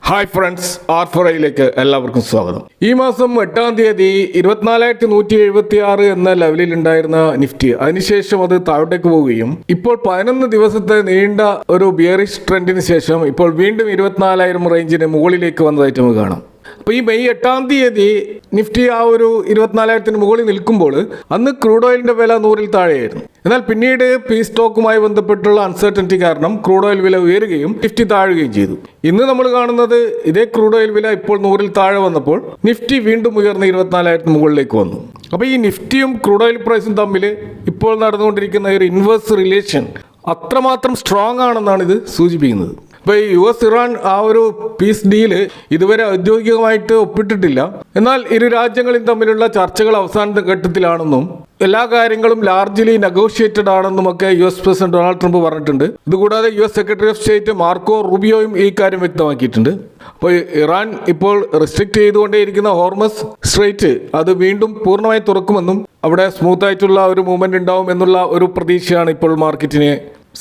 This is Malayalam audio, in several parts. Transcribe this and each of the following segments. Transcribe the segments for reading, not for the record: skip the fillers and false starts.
ഹായ് ഫ്രണ്ട്സ്, R4iലേക്ക് എല്ലാവർക്കും സ്വാഗതം. ഈ മാസം 8-ാം തീയതി 24,176 എന്ന ലെവലിൽ ഉണ്ടായിരുന്ന നിഫ്റ്റി അതിനുശേഷം അത് താഴോട്ടേക്ക് പോവുകയും ഇപ്പോൾ 11 ദിവസത്തെ നീണ്ട ഒരു ബിയറിഷ് ട്രെൻഡിന് ശേഷം ഇപ്പോൾ വീണ്ടും 24,000 റേഞ്ചിന് മുകളിലേക്ക് വന്നതായിട്ട് നമുക്ക് കാണാം. അപ്പോൾ ഈ മെയ് 8-ാം തീയതി നിഫ്റ്റി ആ ഒരു 24,000 മുകളിൽ നിൽക്കുമ്പോൾ അന്ന് ക്രൂഡ് ഓയിലിന്റെ വില 100-ൽ താഴെയായിരുന്നു. എന്നാൽ പിന്നീട് പീസ് സ്റ്റോക്കുമായി ബന്ധപ്പെട്ടുള്ള അൺസർട്ടനിറ്റി കാരണം ക്രൂഡ് ഓയിൽ വില ഉയരുകയും നിഫ്റ്റി താഴുകയും ചെയ്തു. ഇന്ന് നമ്മൾ കാണുന്നത് ഇതേ ക്രൂഡ് ഓയിൽ വില ഇപ്പോൾ 100-ൽ താഴെ വന്നപ്പോൾ നിഫ്റ്റി വീണ്ടും ഉയർന്ന് 24,000 മുകളിലേക്ക് വന്നു. അപ്പോൾ ഈ നിഫ്റ്റിയും ക്രൂഡ് ഓയിൽ പ്രൈസും തമ്മിൽ ഇപ്പോൾ നടന്നുകൊണ്ടിരിക്കുന്ന ഒരു ഇൻവേഴ്സ് റിലേഷൻ അത്രമാത്രം സ്ട്രോങ് ആണെന്നാണ് ഇത് സൂചിപ്പിക്കുന്നത്. ഇപ്പോൾ ഈ US-ഇറാൻ ആ ഒരു പീസ് ഡീല് ഇതുവരെ ഔദ്യോഗികമായിട്ട് ഒപ്പിട്ടിട്ടില്ല. എന്നാൽ ഇരു രാജ്യങ്ങളും തമ്മിലുള്ള ചർച്ചകൾ അവസാന ഘട്ടത്തിലാണെന്നും എല്ലാ കാര്യങ്ങളും ലാർജ്ലി നെഗോഷിയേറ്റഡ് ആണെന്നുമൊക്കെ US പ്രസിഡന്റ് ഡൊണാൾഡ് ട്രംപ് പറഞ്ഞിട്ടുണ്ട്. ഇതുകൂടാതെ US secretary of state Marco റൂബിയോയും ഈ കാര്യം വ്യക്തമാക്കിയിട്ടുണ്ട്. അപ്പോൾ ഇറാൻ ഇപ്പോൾ റെസ്ട്രിക്റ്റ് ചെയ്തുകൊണ്ടേയിരിക്കുന്ന ഹോർമസ് സ്ട്രെയിറ്റ് അത് വീണ്ടും പൂർണ്ണമായി തുറക്കുമെന്നും അവിടെ സ്മൂത്ത് ആയിട്ടുള്ള ഒരു മൂവ്മെന്റ് ഉണ്ടാവും എന്നുള്ള ഒരു പ്രതീക്ഷയാണ് ഇപ്പോൾ മാർക്കറ്റിനെ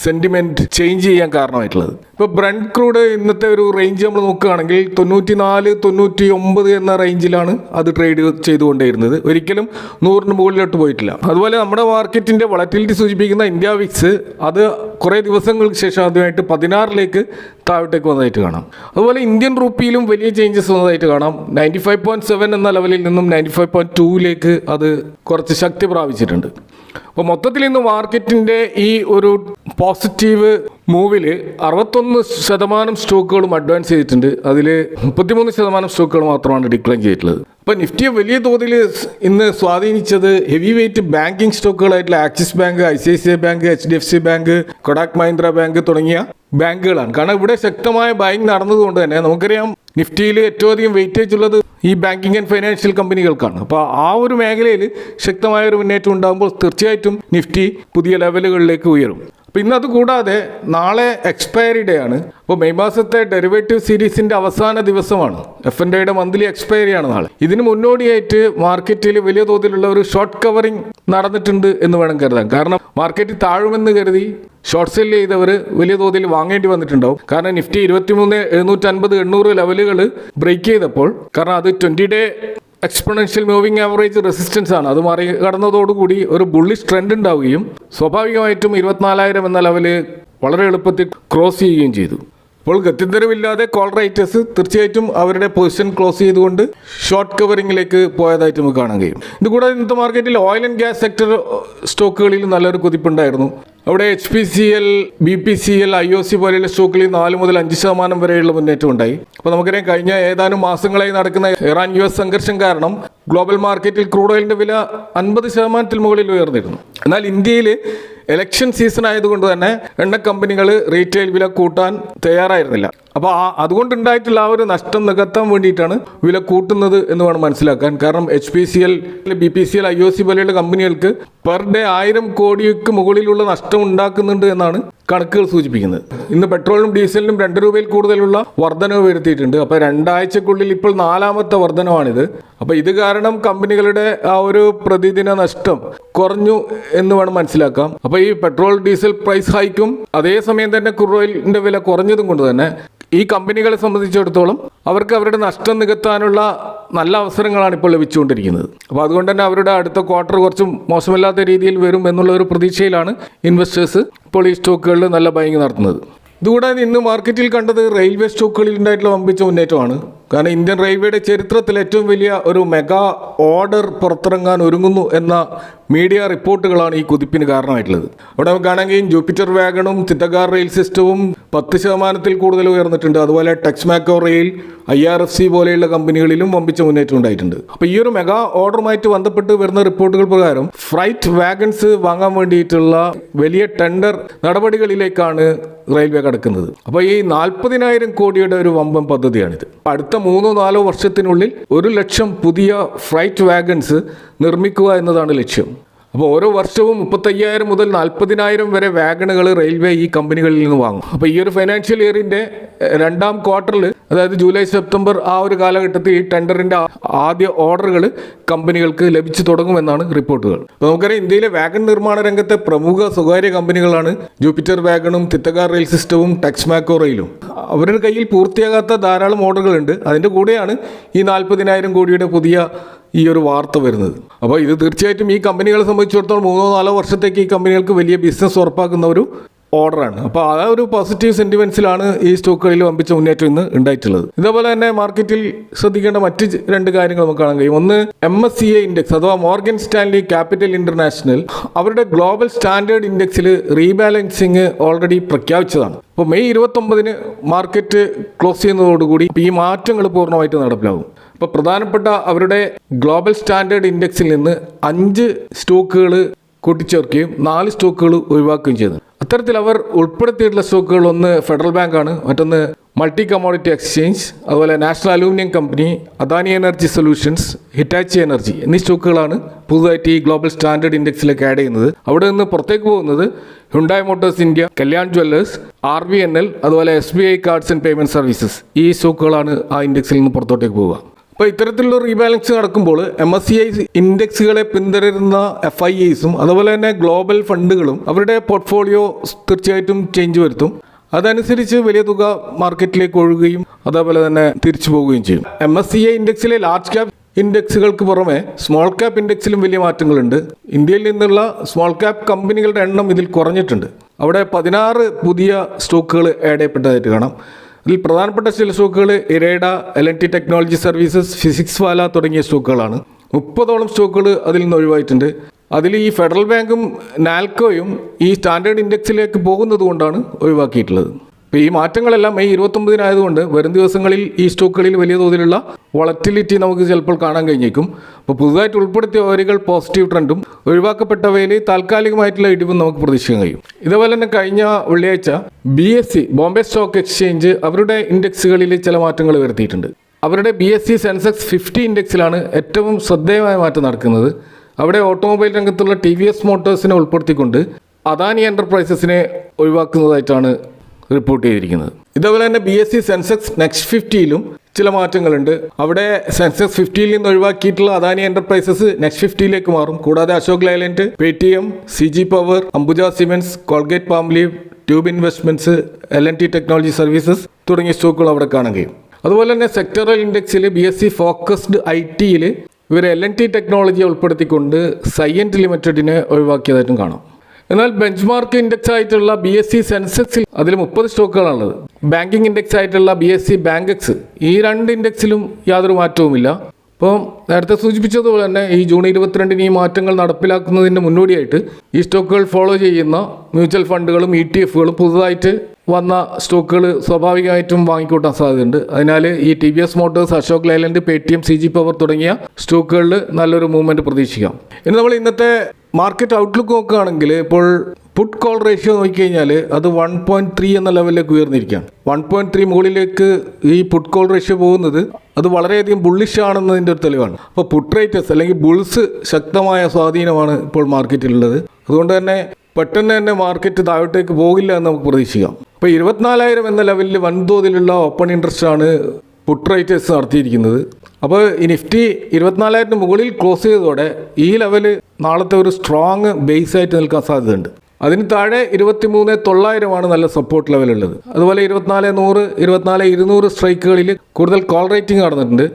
സെന്റിമെന്റ് ചേഞ്ച് ചെയ്യാൻ കാരണമായിട്ടുള്ളത്. ഇപ്പോൾ ബ്രന്റ് ക്രൂഡ് ഇന്നത്തെ ഒരു റേഞ്ച് നമ്മൾ നോക്കുകയാണെങ്കിൽ 94-99 എന്ന റേഞ്ചിലാണ് അത് ട്രേഡ് ചെയ്തുകൊണ്ടേയിരുന്നത്. ഒരിക്കലും 100-ന് മുകളിലോട്ട് പോയിട്ടില്ല. അതുപോലെ നമ്മുടെ മാർക്കറ്റിന്റെ വളറ്റിലിറ്റി സൂചിപ്പിക്കുന്ന ഇന്ത്യ വിക്സ് അത് കുറേ ദിവസങ്ങൾക്ക് ശേഷം ആദ്യമായിട്ട് 16-ലേക്ക് താഴോട്ടേക്ക് വന്നതായിട്ട് കാണാം. അതുപോലെ ഇന്ത്യൻ റുപ്പിയിലും വലിയ ചേഞ്ചസ് വന്നതായിട്ട് കാണാം. 95.7 എന്ന ലെവലിൽ നിന്നും 95.2-ലേക്ക് അത് കുറച്ച് ശക്തി പ്രാപിച്ചിട്ടുണ്ട്. അപ്പോൾ മൊത്തത്തിൽ ഇന്ന് മാർക്കറ്റിൻ്റെ ഈ ഒരു പോസിറ്റീവ് മൂവിൽ 61% സ്റ്റോക്കുകളും അഡ്വാൻസ് ചെയ്തിട്ടുണ്ട്. അതിൽ 33% സ്റ്റോക്കുകൾ മാത്രമാണ് ഡിക്ലൈൻ ചെയ്തിട്ടുള്ളത്. അപ്പോൾ നിഫ്റ്റിയെ വലിയ തോതിൽ ഇന്ന് സ്വാധീനിച്ചത് ഹെവി വെയിറ്റ് ബാങ്കിങ് സ്റ്റോക്കുകളായിട്ടുള്ള Axis bank, ICICI bank, HDFC bank, Kotak Mahindra bank തുടങ്ങിയ ബാങ്കുകളാണ്. കാരണം ഇവിടെ ശക്തമായ ബൈങ് നടന്നതുകൊണ്ട് തന്നെ നമുക്കറിയാം നിഫ്റ്റിയിൽ ഏറ്റവും അധികം വെയിറ്റേജ് ഉള്ളത് ഈ ബാങ്കിങ് ആൻഡ് ഫൈനാൻഷ്യൽ കമ്പനികൾക്കാണ്. അപ്പോൾ ആ ഒരു മേഖലയിൽ ശക്തമായ ഒരു മുന്നേറ്റം ഉണ്ടാകുമ്പോൾ തീർച്ചയായിട്ടും നിഫ്റ്റി പുതിയ ലെവലുകളിലേക്ക് ഉയരും. അപ്പോൾ ഇന്നത് കൂടാതെ നാളെ എക്സ്പയറി ഡേ ആണ്. അപ്പോൾ മെയ് മാസത്തെ ഡെറിവേറ്റീവ് സീരീസിൻ്റെ അവസാന ദിവസമാണ്. F&Aയുടെ മന്ത്ലി എക്സ്പയറി ആണ് നാളെ. ഇതിന് മുന്നോടിയായിട്ട് മാർക്കറ്റിൽ വലിയ തോതിലുള്ള ഒരു ഷോർട്ട് കവറിംഗ് നടന്നിട്ടുണ്ട് എന്ന് വേണം കരുതാൻ. കാരണം മാർക്കറ്റ് താഴുമെന്ന് കരുതി ഷോർട്ട് സെല്ല് ചെയ്തവർ വലിയ തോതിൽ വാങ്ങേണ്ടി വന്നിട്ടുണ്ടാവും. കാരണം നിഫ്റ്റി 23,750-800 ലെവലുകൾ ബ്രേക്ക് ചെയ്തപ്പോൾ, കാരണം അത് 20-ഡേ എക്സ്പൊണൻഷ്യൽ മൂവിങ് ആവറേജ് റെസിസ്റ്റൻസ് ആണ്. അത് മറികടന്നതോടുകൂടി ഒരു ബുള്ളിഷ് ട്രെൻഡ് ഉണ്ടാവുകയും സ്വാഭാവികമായിട്ടും 24,000 എന്ന ലെവല് വളരെ എളുപ്പത്തിൽ ക്രോസ് ചെയ്യുകയും ചെയ്തു. അപ്പോൾ ഗത്യന്തരമില്ലാതെ കോൾ റൈറ്റേഴ്സ് തീർച്ചയായിട്ടും അവരുടെ പൊസിഷൻ ക്ലോസ് ചെയ്തുകൊണ്ട് ഷോർട്ട് കവറിങ്ങിലേക്ക് പോയതായിട്ട് നമുക്ക് കാണാൻ കഴിയും. ഇതുകൂടാതെ ഇന്നത്തെ മാർക്കറ്റിൽ ഓയിൽ ആൻഡ് ഗ്യാസ് സെക്ടർ സ്റ്റോക്കുകളിൽ നല്ലൊരു കുതിപ്പുണ്ടായിരുന്നു. അവിടെ HPCL, BPCL, IOC പോലെയുള്ള സ്റ്റോക്കുകളിൽ 4-5% വരെയുള്ള മുന്നേറ്റം ഉണ്ടായി. അപ്പോൾ നമുക്കറിയാം കഴിഞ്ഞ ഏതാനും മാസങ്ങളായി നടക്കുന്ന ഇറാൻ US സംഘർഷം കാരണം ഗ്ലോബൽ മാർക്കറ്റിൽ ക്രൂഡ് ഓയിലിൻ്റെ വില 50% മുകളിൽ ഉയർന്നിരുന്നു. എന്നാൽ ഇന്ത്യയിൽ ഇലക്ഷൻ സീസൺ ആയതുകൊണ്ട് തന്നെ എണ്ണ കമ്പനികൾ റീറ്റെയിൽ വില കൂട്ടാൻ തയ്യാറായിരുന്നില്ല. അപ്പോൾ അതുകൊണ്ടുണ്ടായിട്ടുള്ള ആ ഒരു നഷ്ടം നികത്താൻ വേണ്ടിയിട്ടാണ് വില കൂട്ടുന്നത് എന്ന് വേണം മനസ്സിലാക്കാൻ. കാരണം HPCL, BPCL, IOC പോലെയുള്ള കമ്പനികൾക്ക് പെർ ഡേ 1,000 കോടിക്ക് മുകളിലുള്ള നഷ്ടം ഉണ്ടാക്കുന്നുണ്ട് എന്നാണ് കണക്കുകൾ സൂചിപ്പിക്കുന്നത്. ഇന്ന് പെട്രോളിനും ഡീസലിനും 2 രൂപയിൽ കൂടുതലുള്ള വർധനവ് വരുത്തിയിട്ടുണ്ട്. അപ്പോൾ 2 ആഴ്ചക്കുള്ളിൽ ഇപ്പോൾ 4ാമത്തെ വർധനവാണിത്. അപ്പോൾ ഇത് കാരണം കമ്പനികളുടെ ആ ഒരു പ്രതിദിന നഷ്ടം കുറഞ്ഞു എന്ന് വേണം മനസ്സിലാക്കാം. അപ്പോൾ ഈ പെട്രോൾ ഡീസൽ പ്രൈസ് ഹൈക്കും അതേസമയം തന്നെ ക്രൂഡ് ഓയിലിൻ്റെ വില കുറഞ്ഞതും കൊണ്ട് തന്നെ ഈ കമ്പനികളെ സംബന്ധിച്ചിടത്തോളം അവർക്ക് അവരുടെ നഷ്ടം നികത്താനുള്ള നല്ല അവസരങ്ങളാണ് ഇപ്പോൾ ലഭിച്ചുകൊണ്ടിരിക്കുന്നത്. അപ്പോൾ അതുകൊണ്ട് തന്നെ അവരുടെ അടുത്ത ക്വാർട്ടർ കുറച്ചും മോശമില്ലാത്ത രീതിയിൽ വരും എന്നുള്ള ഒരു പ്രതീക്ഷയിലാണ് ഇൻവെസ്റ്റേഴ്സ് ഇപ്പോൾ ഈ സ്റ്റോക്കുകളിൽ നല്ല ബൈങ് നടത്തുന്നത്. ഇതുകൂടാതെ ഇന്ന് മാർക്കറ്റിൽ കണ്ടത് റെയിൽവേ സ്റ്റോക്കുകളിൽ ഉണ്ടായിട്ടുള്ള വമ്പിച്ച മുന്നേറ്റമാണ്. കാരണം ഇന്ത്യൻ റെയിൽവേയുടെ ചരിത്രത്തിൽ ഏറ്റവും വലിയ ഒരു മെഗാ ഓർഡർ പുറത്തിറങ്ങാൻ ഒരുങ്ങുന്നു എന്ന മീഡിയ റിപ്പോർട്ടുകളാണ് ഈ കുതിപ്പിന് കാരണമായിട്ടുള്ളത്. അവിടെ നമുക്കാണെങ്കിൽ ജൂപ്പിറ്റർ വാഗണും ചിത്തഗാർ റെയിൽ സിസ്റ്റവും 10% കൂടുതൽ ഉയർന്നിട്ടുണ്ട്. അതുപോലെ ടെക്സ്മാക്കോ റെയിൽ, IRFC പോലെയുള്ള കമ്പനികളിലും വമ്പിച്ച മുന്നേറ്റം ഉണ്ടായിട്ടുണ്ട്. അപ്പോൾ ഈ ഒരു മെഗാ ഓർഡറുമായിട്ട് ബന്ധപ്പെട്ട് വരുന്ന റിപ്പോർട്ടുകൾ പ്രകാരം ഫ്രൈറ്റ് വാഗൺസ് വാങ്ങാൻ വേണ്ടിയിട്ടുള്ള വലിയ ടെൻഡർ നടപടികളിലേക്കാണ് റെയിൽവേ കടക്കുന്നത്. അപ്പോൾ ഈ 40,000 കോടിയുടെ ഒരു വമ്പൻ പദ്ധതിയാണിത്. അടുത്ത 3-4 വർഷത്തിനുള്ളിൽ 1 ലക്ഷം പുതിയ ഫ്രൈറ്റ് വാഗൺസ് നിർമ്മിക്കുക എന്നതാണ് ലക്ഷ്യം. അപ്പോൾ ഓരോ വർഷവും 35,000 മുതൽ 40,000 വരെ വാഗണുകൾ റെയിൽവേ ഈ കമ്പനികളിൽ നിന്ന് വാങ്ങും. അപ്പോൾ ഈ ഒരു ഫൈനാൻഷ്യൽ ഇയറിൻ്റെ രണ്ടാം ക്വാർട്ടറിൽ, അതായത് ജൂലൈ സെപ്റ്റംബർ ആ ഒരു കാലഘട്ടത്തിൽ ഈ ടെൻഡറിൻ്റെ ആദ്യ ഓർഡറുകൾ കമ്പനികൾക്ക് ലഭിച്ചു തുടങ്ങുമെന്നാണ് റിപ്പോർട്ടുകൾ. അപ്പോൾ നമുക്കറിയാം, ഇന്ത്യയിലെ വാഗൺ നിർമ്മാണ രംഗത്തെ പ്രമുഖ സ്വകാര്യ കമ്പനികളാണ് ജൂപ്പിറ്റർ വാഗണും, തിത്തഗാർ റെയിൽ സിസ്റ്റവും, ടെക്സ്മാക്കോ റെയിലും. അവരുടെ കയ്യിൽ പൂർത്തിയാകാത്ത ധാരാളം ഓർഡറുകളുണ്ട്. അതിൻ്റെ കൂടെയാണ് ഈ 40,000 കോടിയുടെ പുതിയ ഈ ഒരു വാർത്ത വരുന്നത്. അപ്പോൾ ഇത് തീർച്ചയായിട്ടും ഈ കമ്പനികളെ സംബന്ധിച്ചിടത്തോളം 3-4 വർഷത്തേക്ക് ഈ കമ്പനികൾക്ക് വലിയ ബിസിനസ് ഉറപ്പാക്കുന്ന ഒരു ഓർഡറാണ്. അപ്പോൾ ആ ഒരു പോസിറ്റീവ് സെൻറ്റിമെൻസിലാണ് ഈ സ്റ്റോക്കുകളിൽ വമ്പിച്ച മുന്നേറ്റം ഇന്ന് ഉണ്ടായിട്ടുള്ളത്. ഇതേപോലെ തന്നെ മാർക്കറ്റിൽ ശ്രദ്ധിക്കേണ്ട മറ്റ് 2 കാര്യങ്ങൾ നമുക്ക് കാണാൻ കഴിയും. ഒന്ന്, MSCI ഇൻഡെക്സ് അഥവാ മോർഗൻ സ്റ്റാൻലി ക്യാപിറ്റൽ ഇന്റർനാഷണൽ അവരുടെ ഗ്ലോബൽ സ്റ്റാൻഡേർഡ് ഇൻഡെക്സിൽ റീബാലൻസിങ് ഓൾറെഡി പ്രഖ്യാപിച്ചതാണ്. അപ്പോൾ മെയ് 29 മാർക്കറ്റ് ക്ലോസ് ചെയ്യുന്നതോടുകൂടി ഈ മാറ്റങ്ങൾ പൂർണ്ണമായിട്ട് നടപ്പിലാകും. അപ്പോൾ പ്രധാനപ്പെട്ട അവരുടെ ഗ്ലോബൽ സ്റ്റാൻഡേർഡ് ഇൻഡെക്സിൽ നിന്ന് 5 സ്റ്റോക്കുകൾ കൂട്ടിച്ചേർക്കുകയും 4 സ്റ്റോക്കുകൾ ഒഴിവാക്കുകയും ചെയ്തു. അത്തരത്തിൽ അവർ ഉൾപ്പെടുത്തിയിട്ടുള്ള സ്റ്റോക്കുകൾ ഒന്ന് ഫെഡറൽ ബാങ്കാണ്, മറ്റൊന്ന് മൾട്ടി കമ്മോഡിറ്റി എക്സ്ചേഞ്ച്, അതുപോലെ national aluminium company, Adani energy solutions, Hitachi energy എന്നീ സ്റ്റോക്കുകളാണ് പുതുതായിട്ട് ഈ ഗ്ലോബൽ സ്റ്റാൻഡേർഡ് ഇൻഡെക്സിലേക്ക് ആഡ് ചെയ്യുന്നത്. അവിടെ നിന്ന് പുറത്തേക്ക് പോകുന്നത് Hyundai Motors India, Kalyan Jewellers, RVNL, അതുപോലെ SBI cards and payment services ഈ സ്റ്റോക്കുകളാണ് ആ ഇൻഡെക്സിൽ നിന്ന് പുറത്തോട്ടേക്ക് പോവുക. അപ്പോൾ ഇത്തരത്തിലുള്ള റീബാലൻസ് നടക്കുമ്പോൾ MSCI ഇൻഡെക്സുകളെ പിന്തുടരുന്ന FIIസും അതുപോലെ തന്നെ ഗ്ലോബൽ ഫണ്ടുകളും അവരുടെ പോർട്ട്ഫോളിയോ തീർച്ചയായിട്ടും ചേഞ്ച് വരുത്തും. അതനുസരിച്ച് വലിയ തുക മാർക്കറ്റിലേക്ക് ഒഴുകുകയും അതേപോലെ തന്നെ തിരിച്ചു പോവുകയും ചെയ്യും. MSCI ഇൻഡെക്സിലെ ലാർജ് ക്യാപ് ഇൻഡെക്സുകൾക്ക് പുറമെ സ്മോൾ ക്യാപ് ഇൻഡെക്സിലും വലിയ മാറ്റങ്ങളുണ്ട്. ഇന്ത്യയിൽ നിന്നുള്ള സ്മോൾ ക്യാപ് കമ്പനികളുടെ എണ്ണം ഇതിൽ കുറഞ്ഞിട്ടുണ്ട്. അവിടെ 16 പുതിയ സ്റ്റോക്കുകൾ ആഡ് ചെയ്യപ്പെട്ടതായിട്ട് കാണാം. ഇതിൽ പ്രധാനപ്പെട്ട ചില സ്റ്റോക്കുകൾ ഇരേഡ, L&T ടെക്നോളജി സർവീസസ്, ഫിസിക്സ് വാല തുടങ്ങിയ സ്റ്റോക്കുകളാണ്. 30ഓളം സ്റ്റോക്കുകൾ അതിൽ നിന്ന് ഒഴിവായിട്ടുണ്ട്. അതിൽ ഈ ഫെഡറൽ ബാങ്കും നാൽക്കോയും ഈ സ്റ്റാൻഡേർഡ് ഇൻഡെക്സിലേക്ക് പോകുന്നത് കൊണ്ടാണ് ഒഴിവാക്കിയിട്ടുള്ളത്. അപ്പോൾ ഈ മാറ്റങ്ങളെല്ലാം മെയ് 29 ആയതുകൊണ്ട് വരും ദിവസങ്ങളിൽ ഈ സ്റ്റോക്കുകളിൽ വലിയ തോതിലുള്ള വളറ്റിലിറ്റി നമുക്ക് ചിലപ്പോൾ കാണാൻ കഴിഞ്ഞേക്കും. അപ്പോൾ പുതുതായിട്ട് ഉൾപ്പെടുത്തിയ ഓഹരികൾ പോസിറ്റീവ് ട്രെൻഡും ഒഴിവാക്കപ്പെട്ടവയിൽ താൽക്കാലികമായിട്ടുള്ള ഇടിവും നമുക്ക് പ്രതീക്ഷിക്കാൻ കഴിയും. ഇതുപോലെ തന്നെ കഴിഞ്ഞ വെള്ളിയാഴ്ച BSE ബോംബെ സ്റ്റോക്ക് എക്സ്ചേഞ്ച് അവരുടെ ഇൻഡെക്സുകളിൽ ചില മാറ്റങ്ങൾ വരുത്തിയിട്ടുണ്ട്. അവരുടെ BSE സെൻസെക്സ് 50 ഇൻഡെക്സിലാണ് ഏറ്റവും ശ്രദ്ധേയമായ മാറ്റം നടക്കുന്നത്. അവിടെ ഓട്ടോമൊബൈൽ രംഗത്തുള്ള TVS മോട്ടോഴ്സിനെ ഉൾപ്പെടുത്തിക്കൊണ്ട് അദാനി എൻ്റർപ്രൈസസിനെ ഒഴിവാക്കുന്നതായിട്ടാണ് റിപ്പോർട്ട് ചെയ്തിരിക്കുന്നത്. ഇതേപോലെ തന്നെ BSE സെൻസെക്സ് നെക്സ്റ്റ് 50യിലും ചില മാറ്റങ്ങളുണ്ട്. അവിടെ സെൻസെക്സ് 50യിൽ നിന്ന് ഒഴിവാക്കിയിട്ടുള്ള അദാനി എൻ്റർപ്രൈസസ് നെക്സ്റ്റ് 50യിലേക്ക് മാറും. കൂടാതെ Ashok Leyland, Paytm, CG power, Ambuja cements, Colgate Palmolive, tube investments, L&T technology services തുടങ്ങിയ സ്റ്റോക്കുകൾ അവിടെ കാണാൻ കഴിയും. അതുപോലെ തന്നെ സെക്ടറൽ ഇൻഡെക്സിൽ BSE ഫോക്കസ്ഡ് ITയിൽ ഇവർ L&T ടെക്നോളജിയെ ഉൾപ്പെടുത്തിക്കൊണ്ട് സയൻറ്റ് ലിമിറ്റഡിനെ ഒഴിവാക്കിയതായിട്ടും കാണാം. എന്നാൽ ബെഞ്ച് മാർക്ക് ഇൻഡെക്സ് ആയിട്ടുള്ള BSE സെൻസെക്സിൽ അതിൽ 30 സ്റ്റോക്കുകളാണുള്ളത്. ബാങ്കിങ് ഇൻഡെക്സ് ആയിട്ടുള്ള BSE ബാങ്കെക്സ് ഈ 2 ഇൻഡെക്സിലും യാതൊരു മാറ്റവുമില്ല. അപ്പോൾ നേരത്തെ സൂചിപ്പിച്ചതുപോലെ തന്നെ ഈ ജൂൺ 22 ഈ മാറ്റങ്ങൾ നടപ്പിലാക്കുന്നതിൻ്റെ മുന്നോടിയായിട്ട് ഈ സ്റ്റോക്കുകൾ ഫോളോ ചെയ്യുന്ന മ്യൂച്വൽ ഫണ്ടുകളും ETFകളും പുതുതായിട്ട് വന്ന സ്റ്റോക്കുകൾ സ്വാഭാവികമായിട്ടും വാങ്ങിക്കൂട്ടാൻ സാധ്യതയുണ്ട്. അതിനാൽ ഈ TVS Motors, Ashok Leyland, Paytm, CG power തുടങ്ങിയ സ്റ്റോക്കുകളിൽ നല്ലൊരു മൂവ്മെൻറ്റ് പ്രതീക്ഷിക്കാം. ഇനി നമ്മൾ ഇന്നത്തെ മാർക്കറ്റ് ഔട്ട്ലുക്ക് നോക്കുകയാണെങ്കിൽ ഇപ്പോൾ പുട്ട് കോൾ റേഷ്യോ നോക്കിക്കഴിഞ്ഞാൽ അത് 1.3 എന്ന ലെവലിലേക്ക് ഉയർന്നിരിക്കുകയാണ്. 1.3 മുകളിലേക്ക് ഈ പുട്ട് കോൾ റേഷ്യോ പോകുന്നത് അത് വളരെയധികം ബുള്ളിഷ് ആണെന്നതിൻ്റെ ഒരു തെളിവാണ്. അപ്പോൾ പുട്ട് റേറ്റേഴ്സ് അല്ലെങ്കിൽ ബുൾസ് ശക്തമായ സ്വാധീനമാണ് ഇപ്പോൾ മാർക്കറ്റിലുള്ളത്. അതുകൊണ്ട് തന്നെ പെട്ടെന്ന് തന്നെ മാർക്കറ്റ് താഴോട്ടേക്ക് പോകില്ല എന്ന് നമുക്ക് പ്രതീക്ഷിക്കാം. അപ്പോൾ 24,000 എന്ന ലെവലിൽ വൻതോതിലുള്ള ഓപ്പൺ ഇൻട്രസ്റ്റ് ആണ് പുട്ട് റേറ്റേഴ്സ് നടത്തിയിരിക്കുന്നത്. അപ്പോൾ ഈ നിഫ്റ്റി 24,000 മുകളിൽ ക്ലോസ് ചെയ്തതോടെ ഈ ലെവൽ നാളത്തെ ഒരു സ്ട്രോങ് ബേസ് ആയിട്ട് നിൽക്കാൻ സാധ്യതയുണ്ട്. അതിന് താഴെ 23,900 നല്ല സപ്പോർട്ട് ലെവലുള്ളത്. അതുപോലെ 24,100, 24,200 സ്ട്രൈക്കുകളിൽ കൂടുതൽ കോൾ റേറ്റിംഗ് നടന്നിട്ടുണ്ട്.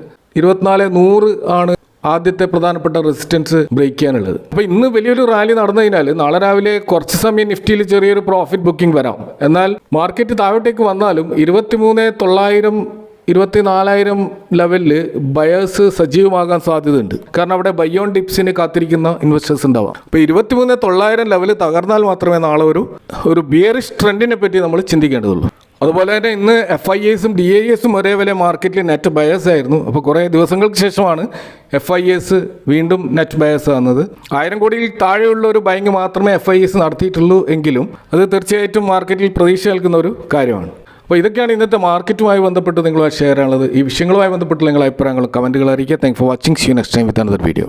24,100 ആണ് ആദ്യത്തെ പ്രധാനപ്പെട്ട റെസിസ്റ്റൻസ് ബ്രേക്ക് ചെയ്യാനുള്ളത്. അപ്പോൾ ഇന്ന് വലിയൊരു റാലി നടന്നതിനാൽ നാളെ രാവിലെ കുറച്ച് സമയം നിഫ്റ്റിയിൽ ചെറിയൊരു പ്രോഫിറ്റ് ബുക്കിംഗ് വരാം. എന്നാൽ മാർക്കറ്റ് താഴോട്ടേക്ക് വന്നാലും 23,900, 24,000 ലെവലിൽ ബയേഴ്സ് സജീവമാകാൻ സാധ്യതയുണ്ട്. കാരണം അവിടെ ബൈ ഓൺ ഡിപ്സിന് കാത്തിരിക്കുന്ന ഇൻവെസ്റ്റേഴ്സ് ഉണ്ടാവാം. അപ്പോൾ 23,900 ലെവൽ തകർന്നാൽ മാത്രമേ നാളെ ഒരു ബിയറിഷ് ട്രെൻഡിനെ പറ്റി നമ്മൾ ചിന്തിക്കേണ്ടതുള്ളൂ. അതുപോലെ തന്നെ ഇന്ന് FIIസും DIIസും ഒരേപോലെ മാർക്കറ്റിൽ നെറ്റ് ബയേഴ്സ് ആയിരുന്നു. അപ്പോൾ കുറേ ദിവസങ്ങൾക്ക് ശേഷമാണ് FIIs വീണ്ടും നെറ്റ് ബയേഴ്സ് ആകുന്നത്. 1000 കോടിയിൽ താഴെയുള്ള ഒരു ബൈങ് മാത്രമേ FIIs നടത്തിയിട്ടുള്ളൂ എങ്കിലും അത് തീർച്ചയായിട്ടും മാർക്കറ്റിൽ പ്രതീക്ഷ നൽകുന്ന ഒരു കാര്യമാണ്. അപ്പോൾ ഇതൊക്കെയാണ് ഇന്നത്തെ മാർക്കറ്റുമായി ബന്ധപ്പെട്ട് നിങ്ങളുമായി ഷെയർ ചെയ്യാനുള്ളത്. ഈ വിഷയങ്ങളുമായി ബന്ധപ്പെട്ട് നിങ്ങളുടെ അഭിപ്രായങ്ങളും കമൻറ്റുകൾ അറിയിക്കുക. Thank for watching. See you next time with another video.